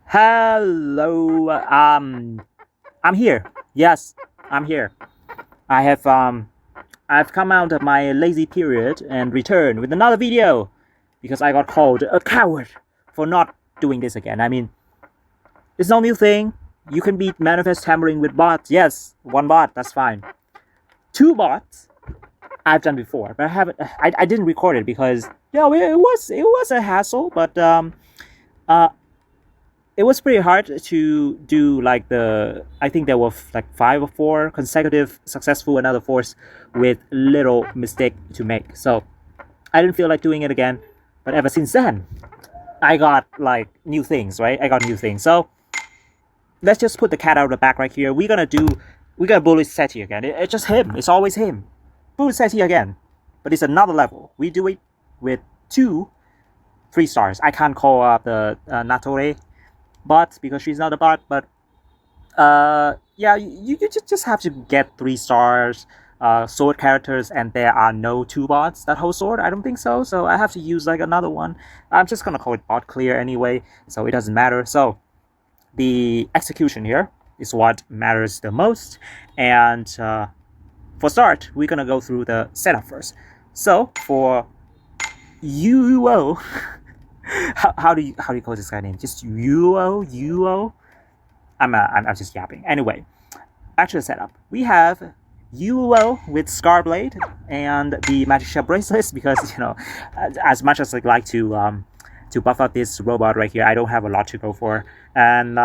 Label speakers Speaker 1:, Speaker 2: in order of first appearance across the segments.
Speaker 1: Hello. I'm here. Yes, I'm here. I have I've come out of my lazy period and returned with another video because I got called a coward for not doing this again. I mean, it's no new thing. You can beat manifest hammering with bots. Yes, one bot, that's fine. Two bots I've done before, but I haven't. I didn't record it because it was a hassle, but uh it was pretty hard to do like I think there were like 5 or 4 consecutive successful another force with little mistake to make. So I didn't feel like doing it again. But ever since then, I got like new things, right? I got new things. So let's just put the cat out of the bag right here. We're gonna bully Seti again. It's just him. It's always him. Bully Seti again. But it's another level. We do it with 2 3 stars. I can't call up the Natore bot because she's not a bot, but yeah, you just have to get 3 stars sword characters, and there are no 2 bots that hold sword. I don't think so. So I have to use like another one. I'm just gonna call it bot clear anyway, so it doesn't matter. So the execution here is what matters the most, and for start, we're gonna go through the setup first. So for UO, how do you call this guy name? Just UO. I'm just yapping. Anyway, actual setup. We have UO with Scarblade and the Magic Shell bracelets because as much as I'd like to buff up this robot right here, I don't have a lot to go for. And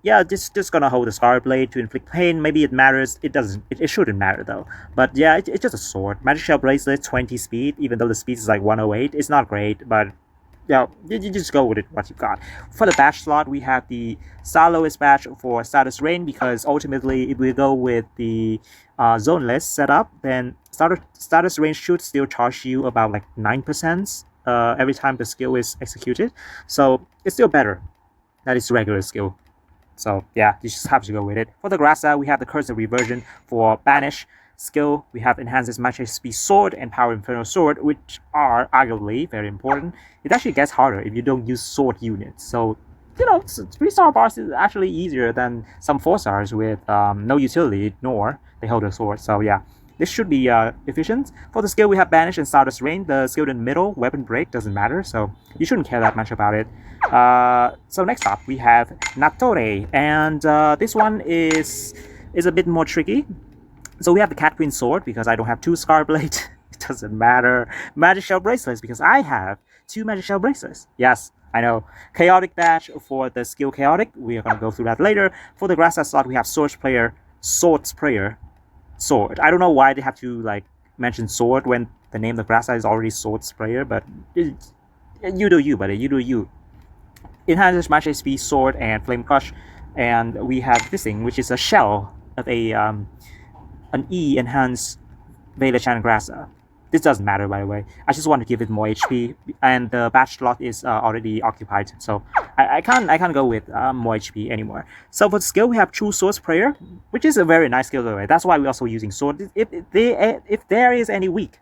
Speaker 1: yeah, just gonna hold the Scarblade to inflict pain. Maybe it matters. It doesn't. It shouldn't matter though. But yeah, it's just a sword. Magic Shell bracelet 20 speed, even though the speed is like 108. It's not great, but yeah, you just go with it what you got. For the badge slot, we have the Soloist badge for Status Rain because ultimately, if we go with the zoneless setup, then Status Rain should still charge you about like 9% every time the skill is executed. So it's still better than its regular skill. So yeah, you just have to go with it. For the Grasa, we have the Curse of Reversion for Banish skill. We have Enhances Match HP Sword and Power Inferno Sword, which are arguably very important. It actually gets harder if you don't use sword units. So 3-star bars is actually easier than some 4 stars with no utility, nor they hold a sword. So yeah, this should be efficient. For the skill, we have Banish and Stardust Rain. The skill in the middle, Weapon Break, doesn't matter, so you shouldn't care that much about it. So next up, we have Natore, and this one is a bit more tricky. So we have the Cat Queen Sword because I don't have 2 Scarblade. It doesn't matter. Magic Shell Bracelets because I have 2 Magic Shell Bracelets. Yes, I know. Chaotic Badge for the skill Chaotic. We are going to go through that later. For the Grass slot, we have Swords Prayer, Sword. I don't know why they have to like mention Sword when the name of the Grass is already Sword Prayer, but you do you, buddy. You do you. Enhances Match HP, Sword, and Flame Crush. And we have this thing, which is a shell of an E enhanced Veilachan Grasa. This doesn't matter, by the way. I just want to give it more HP, and the batch slot is already occupied, so I can't go with more HP anymore. So for the skill, we have True Swords Prayer, which is a very nice skill, by the way. That's why we're also using sword. If there is any week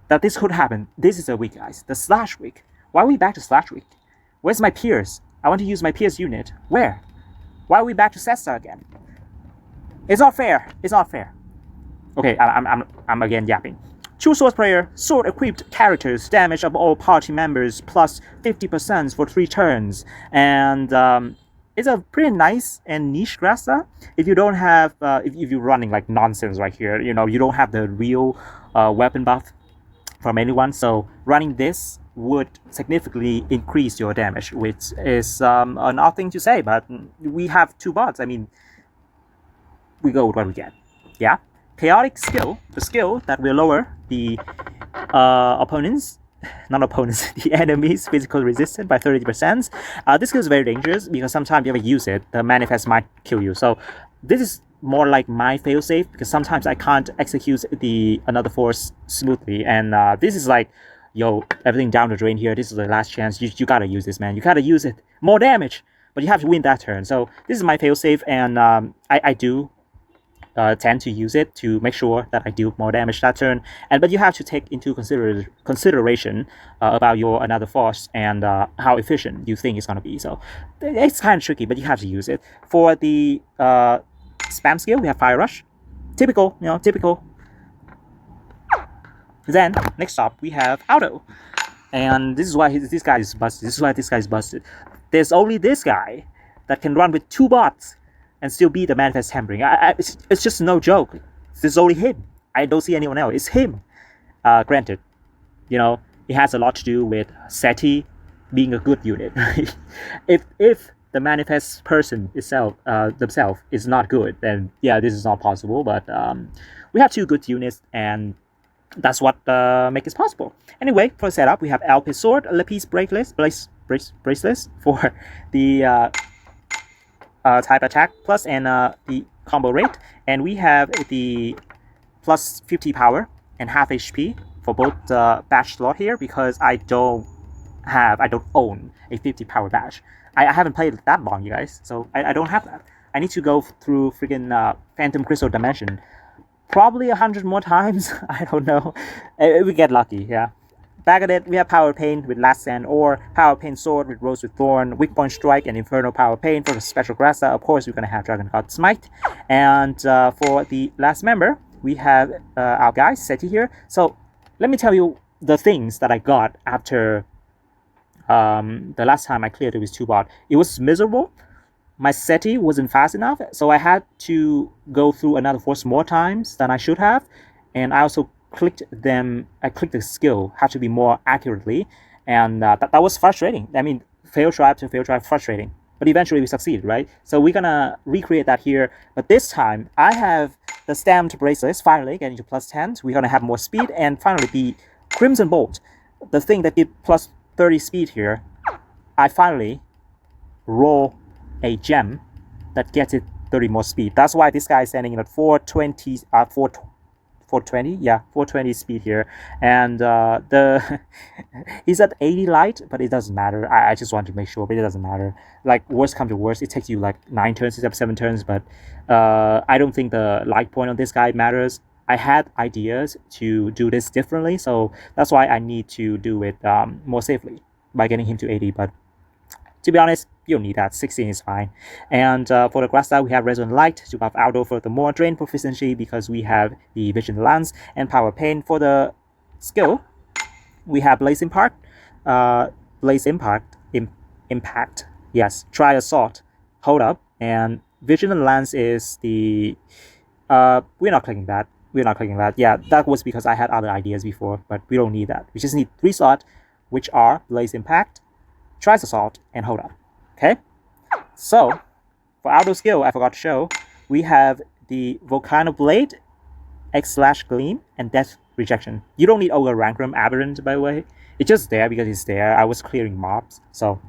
Speaker 1: that this could happen, this is a week, guys. The Slash week. Why are we back to Slash week? Where's my Pierce? I want to use my Pierce unit. Where? Why are we back to Cesta again? It's not fair. It's not fair. Okay, I'm again yapping. True Sword Prayer, sword equipped characters, damage of all party members plus 50% for 3 turns. And it's a pretty nice and niche Grasa. If you don't have, if you're running like nonsense right here, you don't have the real weapon buff from anyone. So running this would significantly increase your damage, which is an odd thing to say, but we have 2 bots. I mean, we go with what we get. Yeah. Chaotic skill, the skill that will lower the the enemy's physical resistance by 30%. This skill is very dangerous because sometimes you ever use it, the manifest might kill you. So this is more like my failsafe because sometimes I can't execute the another force smoothly, and this is like, yo, everything down the drain here. This is the last chance. You gotta use this, man. You gotta use it. More damage, but you have to win that turn. So this is my failsafe, and I do tend to use it to make sure that I deal more damage that turn. But you have to take into consideration about your another force and how efficient you think it's gonna be. So it's kind of tricky, but you have to use it. For the spam skill, we have Fire Rush. Typical, typical. Then next up we have Auto, and this is why this guy is busted. This is why this guy is busted. There's only this guy that can run with 2 bots and still beat the Manifest Tampering. It's just no joke. There's only him. I don't see anyone else. It's him. Granted, it has a lot to do with SETI being a good unit. if the Manifest person itself themselves is not good, then yeah, this is not possible. But we have 2 good units, and that's what makes it possible. Anyway, for the setup, we have Alpid Sword, Lapis Bracelets for the type attack plus and the combo rate, and we have the plus 50 power and half HP for both badge slot here, because I don't own a 50 power badge. I haven't played that long, you guys, so I don't have that. I need to go through freaking Phantom Crystal Dimension probably 100 more times. I don't know. We get lucky, yeah. Back at it, we have Power Pain with Last Stand, or Power Pain Sword with Rose with Thorn, Weak Point Strike, and Inferno Power Pain. For the special Grasta, of course, we're going to have Dragon God Smite. And for the last member, we have our guy, SETI here. So let me tell you the things that I got after the last time I cleared it with 2 bot. It was miserable. My SETI wasn't fast enough, so I had to go through another force more times than I should have. And I also clicked the skill, had to be more accurately, and that was frustrating. I mean, fail try after fail try, frustrating. But eventually we succeeded, right? So we're gonna recreate that here. But this time, I have the stamped bracelets finally getting to plus 10. We're gonna have more speed, and finally the Crimson Bolt, the thing that did plus 30 speed here. I finally roll a gem that gets it 30 more speed. That's why this guy is standing in at 420, 420 speed here, and he's at 80 light, but it doesn't matter. I just want to make sure, but it doesn't matter. Like, worst come to worst, it takes you like 9 turns instead of 7 turns, but I don't think the light point on this guy matters. I had ideas to do this differently, so that's why I need to do it more safely by getting him to 80, but to be honest, you don't need that. 16 is fine. And for the Grasta, we have Resonant Light to buff Auto for the more drain proficiency, because we have the Vision Lance and Power Pain. For the skill, we have Blaze Impact, Impact, yes, Try Assault, Hold Up, and Vision Lance is the, we're not clicking that. Yeah, that was because I had other ideas before, but we don't need that. We just need 3 slots, which are Blaze Impact, Tries Assault, and Hold Up. Okay, so for Auto skill, I forgot to show, we have the Volcano Blade, X/Gleam, and Death Rejection. You don't need Ogre Rankrum Aberrant, by the way. It's just there because it's there. I was clearing mobs, so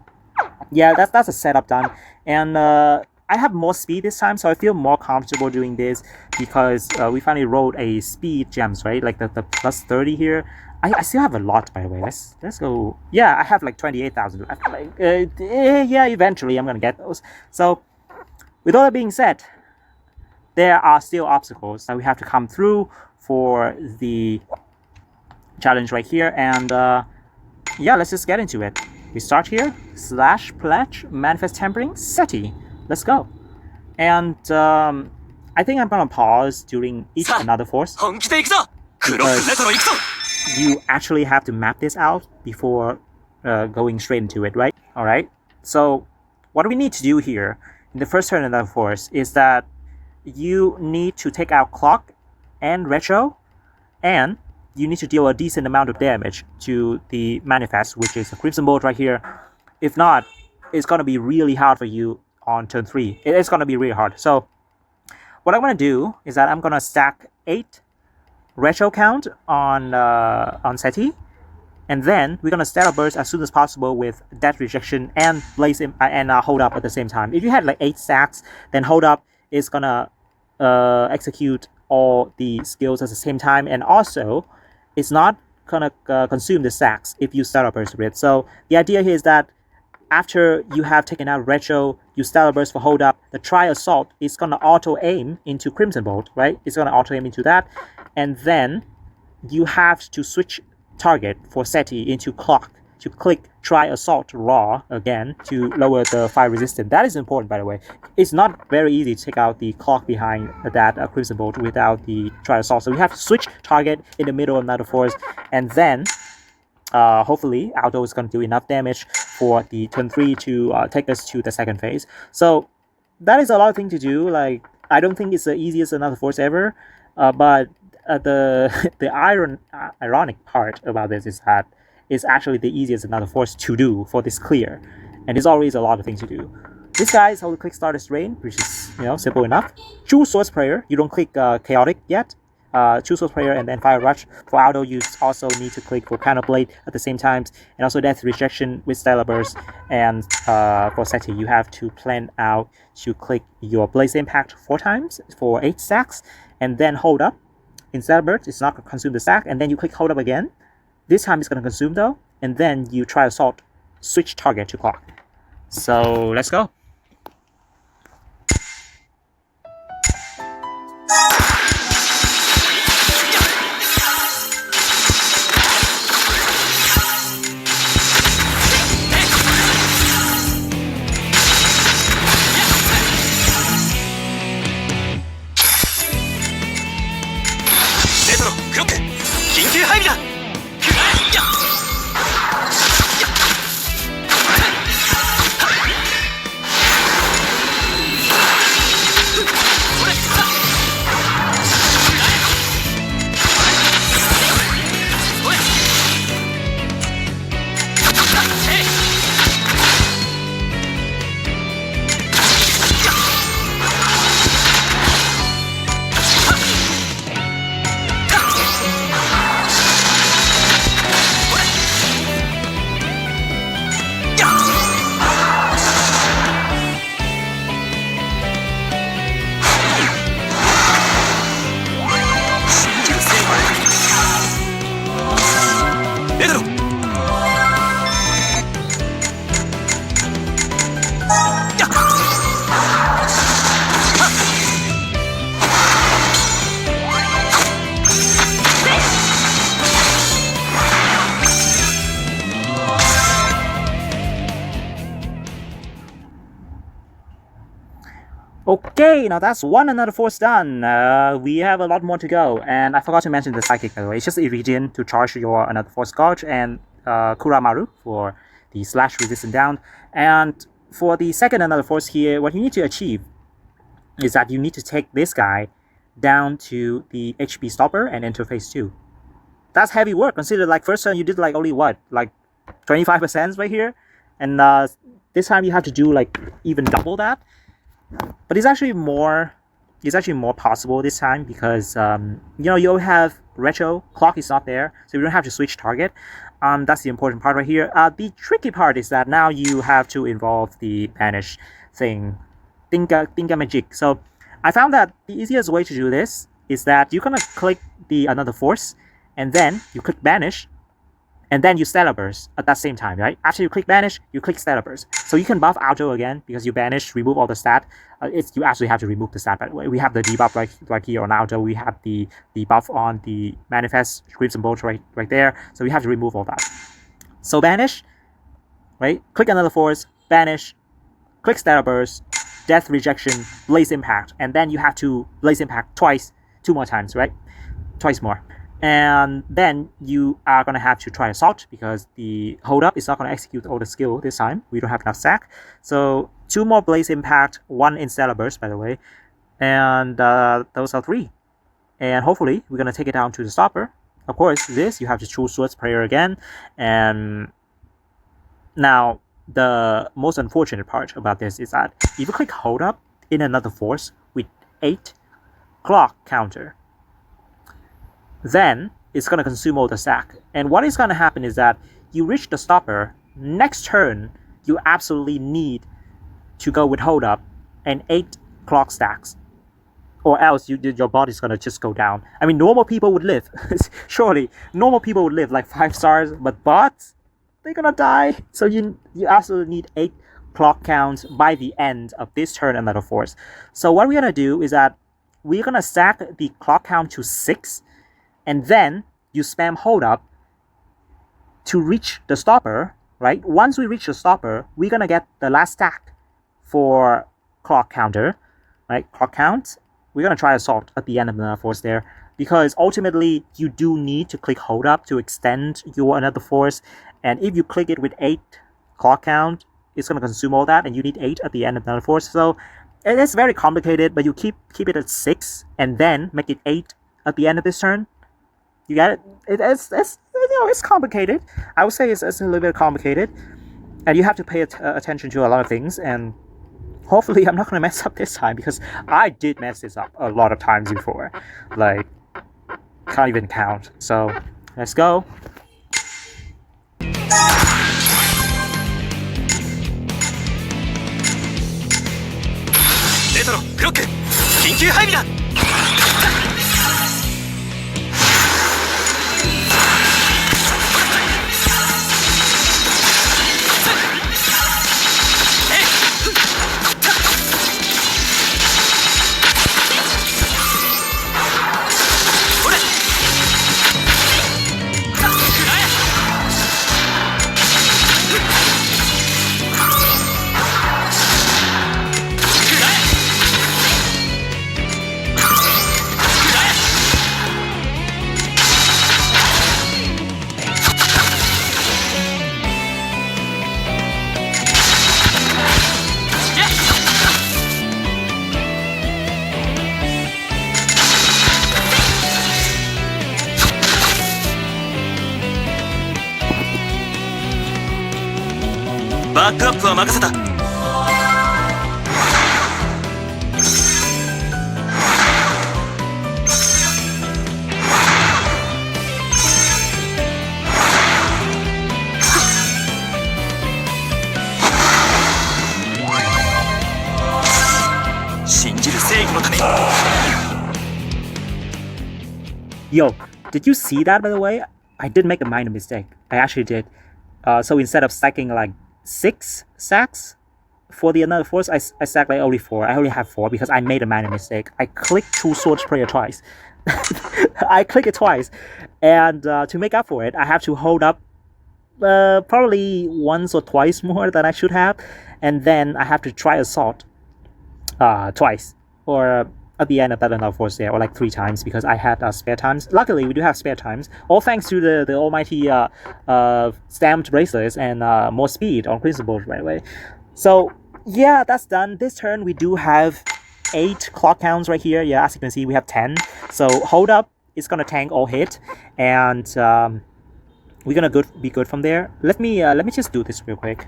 Speaker 1: yeah, that's a setup done. And I have more speed this time, so I feel more comfortable doing this, because we finally rolled a speed gems, right? Like the plus 30 here. I still have a lot, by the way. Let's go. Yeah, I have like 28,000 left. Like, yeah, eventually I'm gonna get those. So, with all that being said, there are still obstacles that we have to come through for the challenge right here. And yeah, let's just get into it. We start here. /pledge Manifest Tampering SETI. Let's go. And I think I'm gonna pause during each another force, because you actually have to map this out before going straight into it, right? Alright, so what we need to do here in the first turn of the force is that you need to take out Clock and Retro, and you need to deal a decent amount of damage to the Manifest, which is a Crimson Bolt right here. If not, it's going to be really hard for you on turn 3. It's going to be really hard. So what I'm going to do is that I'm going to stack 8 Retro count on SETI, and then we're going to start a burst as soon as possible with Death Rejection and Blaze and Hold Up at the same time. If you had like 8 stacks, then Hold Up is going to execute all the skills at the same time, and also it's not going to consume the stacks if you start a burst with it. So the idea here is that after you have taken out Retro, use Stellar Burst for hold up, the Tri Assault is gonna auto aim into Crimson Bolt, right? It's gonna auto aim into that, and then you have to switch target for SETI into Clock to click Tri Assault Raw again to lower the fire resistance. That is important, by the way. It's not very easy to take out the Clock behind that Crimson Bolt without the Tri Assault. So we have to switch target in the middle of another force, and then hopefully Aldo is going to do enough damage for the turn 3 to take us to the second phase. So that is a lot of things to do. Like, I don't think it's the easiest another force ever, but the ironic part about this is that it's actually the easiest another force to do for this clear, and there's always a lot of things to do. This guy is how to click Stardust Rain, which is, you know, simple enough. Choose Swords Prayer. You don't click Chaotic yet. Choose Swords Prayer and then Fire Rush. For Aldo, you also need to click for Counter Blade at the same time, and also Death Rejection with Stellar Burst. And for SETI, you have to plan out to click your Blaze Impact 4 times for 8 stacks, and then hold up. In Stellar Burst, it's not going to consume the stack, and then you click hold up again. This time it's going to consume though, and then you Tri Assault, switch target to Clock. So let's go. Okay, now that's one another force done. We have a lot more to go, and I forgot to mention the psychic, by the way. It's just Iridian to charge your another force gauge, and Kuramaru for the slash resistance down. And for the second another force here, what you need to achieve is that you need to take this guy down to the HP stopper and enter phase 2. That's heavy work. Consider, like, first turn you did like only what, like 25% right here, and this time you have to do like even double that. But it's actually more possible this time because you know, you have Retro, Clock is not there, so you don't have to switch target. That's the important part right here. The tricky part is that now you have to involve the banish thing, Thingamajig. So I found that the easiest way to do this is that you're gonna click the another force, and then you click banish, and then you Stellar Burst at that same time, right? After you click banish, you click Stellar Burst. So you can buff Aldo again because you banish, remove all the stat. You actually have to remove the stat, by the way. We have the debuff right here on Aldo. We have the buff on the Manifest Crimson Bolt right there. So we have to remove all that. So banish, right? Click another force, banish, click Stellar Burst, Death Rejection, Blaze Impact, and then you have to Blaze Impact twice, 2 more times, right? Twice more. And then you are going to have to try Assault because the hold up is not going to execute all the skill this time. We don't have enough sack. So 2 more Blaze Impact, 1 in Stellar Burst, by the way. And those are 3. And hopefully we're going to take it down to the stopper. Of course, this, you have to choose Swords Prayer again. And now, the most unfortunate part about this is that if you click hold up in another force with 8 clock counter, then it's going to consume all the stack. And what is going to happen is that you reach the stopper, next turn, you absolutely need to go with hold up and 8 clock stacks. Or else your body's going to just go down. I mean, normal people would live. Surely, normal people would live like 5 stars, but bots, they're gonna die. So you absolutely need 8 clock counts by the end of this turn Another Force. So what we're gonna do is that we're gonna stack the clock count to 6, and then you spam hold up to reach the stopper, right? Once we reach the stopper, we're gonna get the last stack for clock counter, right? Clock count. We're gonna try Assault at the end of Another Force there, because ultimately you do need to click hold up to extend your Another Force, and if you click it with 8 clock count, it's gonna consume all that, and you need 8 at the end of Another Force. So it is very complicated, but you keep it at 6 and then make it 8 at the end of this turn. You got it? It's complicated. I would say it's a little bit complicated, and you have to pay attention to a lot of things, and hopefully I'm not gonna mess up this time, because I did mess this up a lot of times before. Like, can't even count. So let's go.
Speaker 2: Retro Clock 緊急配備だ。バックアップは任せた。信じる正義のため。
Speaker 1: Yo, did you see that, by the way? I did make a minor mistake. I actually did. So instead of stacking like 6 stacks for the Another Force, I stacked like only 4. I only have 4 because I made a minor mistake. I clicked True Sword Sprayer twice. I click it twice, and to make up for it, I have to hold up probably once or twice more than I should have, and then I have to try Assault twice, or at the end of that Another Force there, or like 3 times, because I had spare times. Luckily, we do have spare times, all thanks to the almighty stamped bracelets and more speed on Crucible right away. So yeah, that's done. This turn we do have 8 clock counts right here. Yeah, as you can see, we have 10. So hold up is gonna tank all hit, and we're gonna be good from there. Let me just do this real quick.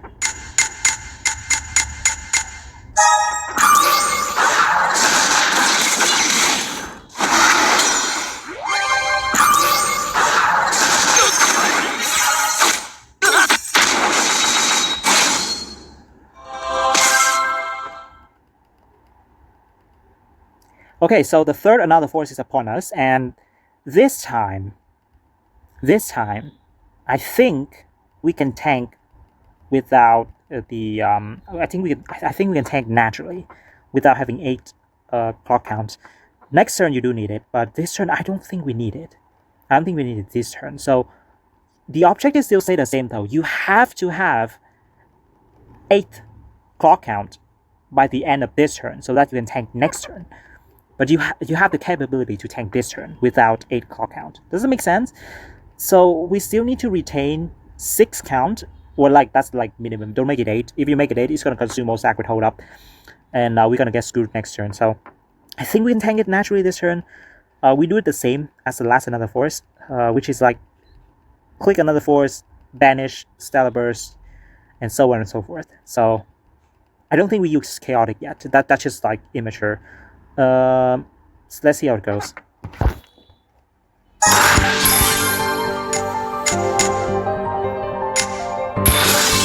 Speaker 1: Okay, so the third Another Force is upon us, and this time, I think we can tank without the I think we can tank naturally without having 8 clock counts. Next turn you do need it, but this turn I don't think we need it. I don't think we need it this turn. So the objective still stay the same though. You have to have 8 clock count by the end of this turn, so that you can tank next turn. But you have the capability to tank this turn without 8 clock count. Does it make sense? So we still need to retain 6 count, or like that's like minimum. Don't make it 8. If you make it 8, it's gonna consume all stack with hold up, and we're gonna get screwed next turn. So I think we can tank it naturally this turn. We do it the same as the last Another Force, which is like click Another Force, banish, Stellar Burst, and so on and so forth. So I don't think we use Chaotic yet. That's just like immature. So let's see how it goes.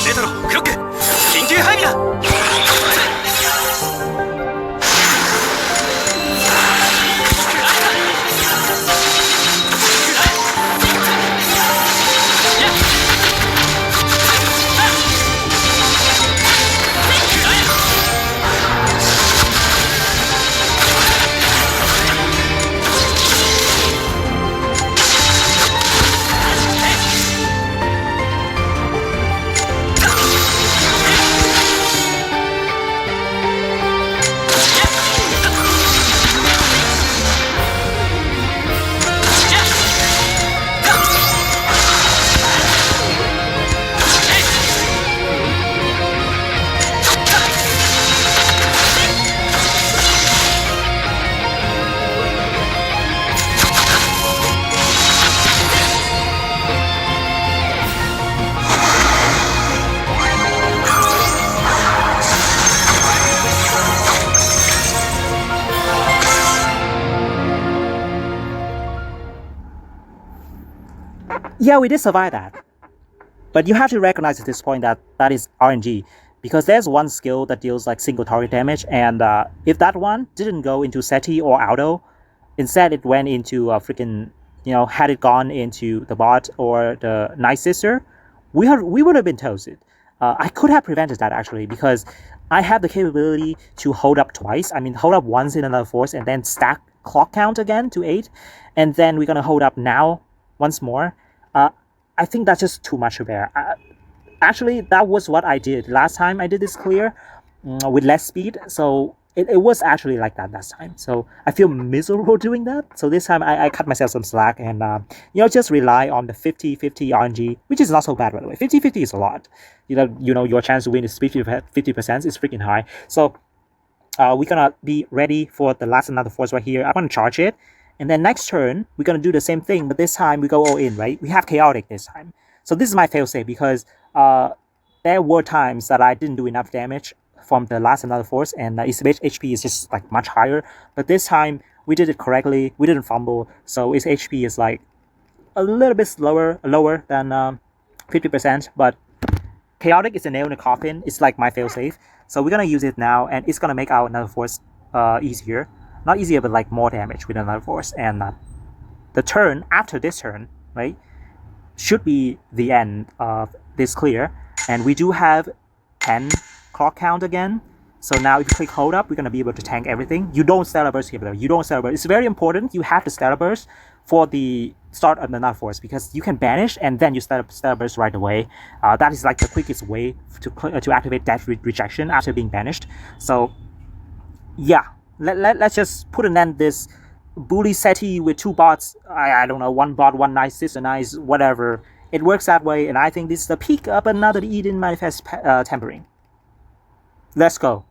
Speaker 2: Retro Clock 緊急配備だ。 こ
Speaker 1: Yeah, we did survive that. But you have to recognize at this point that that is RNG, because there's one skill that deals like single target damage, and if that one didn't go into Seti or Auto, instead it went into freaking, had it gone into the bot or the Night Sister, we would have been toasted. I could have prevented that actually, because I have the capability to hold up twice. I mean, hold up once in another force and then stack clock count again to 8, and then we're gonna hold up now once more. I think that's just too much to bear. Actually, that was what I did last time I did this clear with less speed. So it was actually like that last time. So I feel miserable doing that. So this time I cut myself some slack and, just rely on the 50-50 RNG, which is not so bad, by the way. 50-50 is a lot. Your chance to win is 50% is freaking high. So we're gonna be ready for the last another force right here. I'm gonna charge it. And then next turn, we're gonna do the same thing, but this time we go all in, right? We have chaotic this time. So this is my failsafe, because there were times that I didn't do enough damage from the last another force, and its HP is just like much higher. But this time we did it correctly. We didn't fumble, so its HP is like a little bit lower than 50%. But chaotic is a nail in the coffin. It's like my failsafe. So we're gonna use it now, and it's gonna make our another force easier. Not easier, but like more damage with another force. And the turn after this turn, right, should be the end of this clear. And we do have 10 clock count again. So now if you click hold up, we're going to be able to tank everything. You don't Stellar Burst here, though. You don't Stellar Burst. It's very important. You have the Stellar Burst for the start of the Nut Force, because you can banish and then you Stellar Burst right away. That is like the quickest way to activate Death Rejection after being banished. So yeah, let's just put an end this bully Seti with 2 bots. I don't know, 1 bot, 1 Night Sister, nice, whatever. It works that way, and I think this is the peak of another Eden Manifest tempering. Let's go.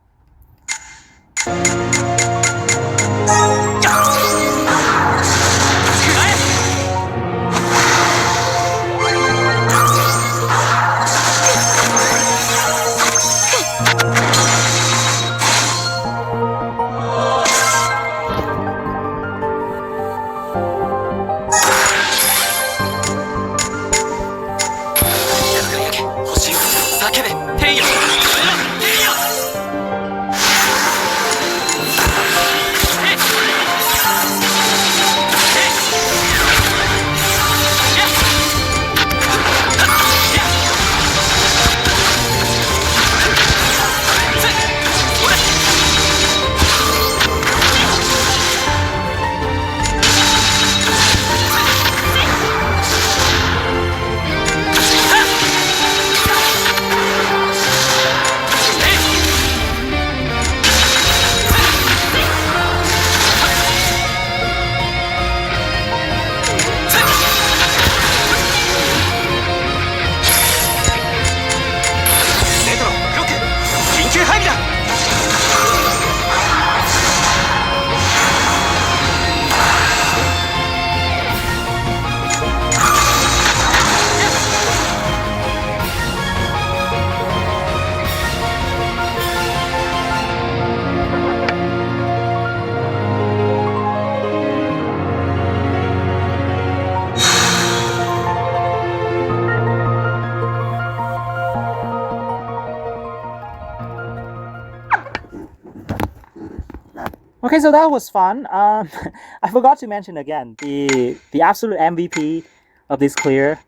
Speaker 1: Okay, so that was fun. I forgot to mention again, the absolute MVP of this clear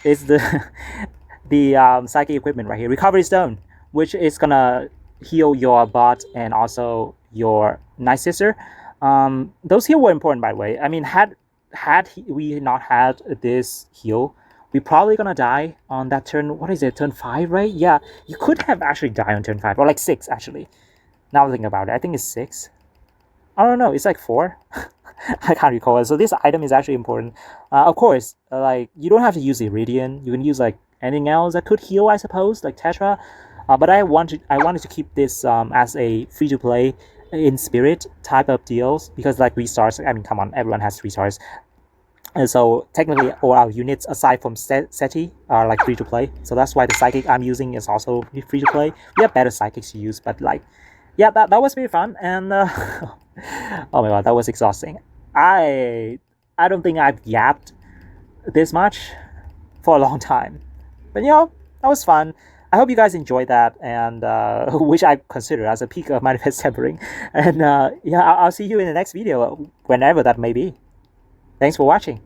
Speaker 1: is the psychic equipment right here, Recovery Stone, which is gonna heal your bot and also your Night Sister. Those heal were important, by the way. I mean, had we not had this heal, we're probably gonna die on that turn. What is it, turn 5, right? Yeah, you could have actually died on turn 5, or like 6 actually. Now thinking about it, I think it's 6. I don't know, it's like 4. I can't recall it. So this item is actually important. Of course, like you don't have to use Iridian. You can use like anything else that could heal, I suppose, like Tetra. But I wanted to keep this as a free-to-play in spirit type of deals, because like restarts, I mean, come on, everyone has restarts. And so technically all our units aside from Seti are like free-to-play. So that's why the psychic I'm using is also free-to-play. We have better psychics to use, but like, yeah, that was pretty fun. And oh my god, that was exhausting. I don't think I've yapped this much for a long time. But that was fun. I hope you guys enjoyed that, and which I consider as a peak of manifest tempering. And I'll see you in the next video, whenever that may be. Thanks for watching.